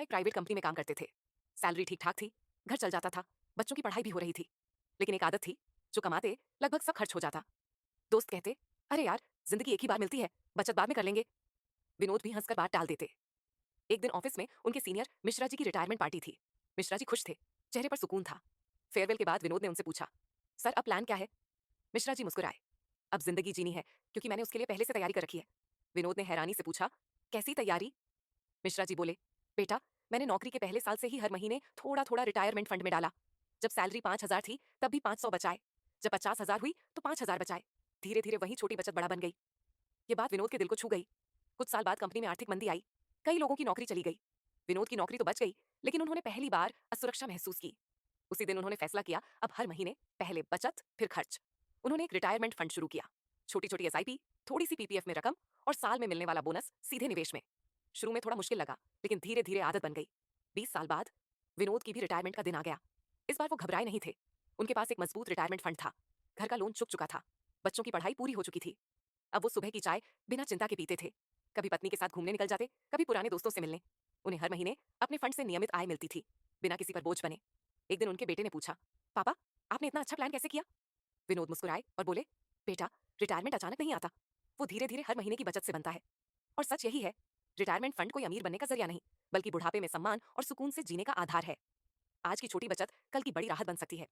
एक private company में काम करते थे। सैलरी ठीक-ठाक थी, घर चल जाता था, बच्चों की पढ़ाई भी हो रही थी। लेकिन एक आदत थी, जो कमाते लगभग सब खर्च हो जाता। दोस्त कहते, "अरे यार, ज़िंदगी एक ही बार मिलती है, बचत बाद में कर लेंगे।" विनोद भी हँसकर बात टाल देते। एक दिन ऑफिस में उनके सीनियर मिश्रा जी की रिटायरमेंट पार्टी थी। मिश्रा जी खुश थे, चेहरे पर सुकून था। फेयरवेल के बाद विनोद ने उनसे पूछा, "सर, अब प्लान क्या है?" मिश्रा जी मुस्कुराए, "अब जिंदगी जीनी है, क्योंकि मैंने उसके लिए पहले से तैयारी कर रखी है।" विनोद ने हैरानी से पूछा, "कैसी तैयारी?" मिश्रा जी बोले, "बेटा, मैंने नौकरी के पहले साल से ही हर महीने थोड़ा थोड़ा रिटायरमेंट फंड में डाला। जब सैलरी 5,000 थी तब भी 500 बचाए, जब 50,000 हुई तो 5,000 बचाए। धीरे धीरे वही छोटी बचत बड़ा बन गई।" ये बात विनोद के दिल को छू गई। कुछ साल बाद कंपनी में आर्थिक मंदी आई, कई लोगों की नौकरी चली गई। विनोद की नौकरी तो बच गई, लेकिन उन्होंने पहली बार असुरक्षा महसूस की। उसी दिन उन्होंने फैसला किया, अब हर महीने पहले बचत फिर खर्च। उन्होंने एक रिटायरमेंट फंड शुरू किया, छोटी छोटी एसआईपी, थोड़ी सी पीपीएफ में रकम और साल में मिलने वाला बोनस सीधे निवेश में। शुरू में थोड़ा मुश्किल लगा, लेकिन धीरे धीरे आदत बन गई। 20 साल बाद विनोद की भी रिटायरमेंट का दिन आ गया। इस बार वो घबराए नहीं थे। उनके पास एक मजबूत रिटायरमेंट फंड था, घर का लोन चुक चुका था, बच्चों की पढ़ाई पूरी हो चुकी थी। अब वो सुबह की चाय बिना चिंता के पीते थे, कभी पत्नी के साथ घूमने निकल जाते, कभी पुराने दोस्तों से मिलने। उन्हें हर महीने अपने फंड से नियमित आय मिलती थी, बिना किसी पर बोझ बने। एक दिन उनके बेटे ने पूछा, "पापा, आपने इतना अच्छा प्लान कैसे किया?" विनोद मुस्कुराए और बोले, "बेटा, रिटायरमेंट अचानक नहीं आता, वो धीरे धीरे हर महीने की बचत से बनता है। और सच यही है, रिटायरमेंट फंड कोई अमीर बनने का जरिया नहीं, बल्कि बुढ़ापे में सम्मान और सुकून से जीने का आधार है। आज की छोटी बचत कल की बड़ी राहत बन सकती है।"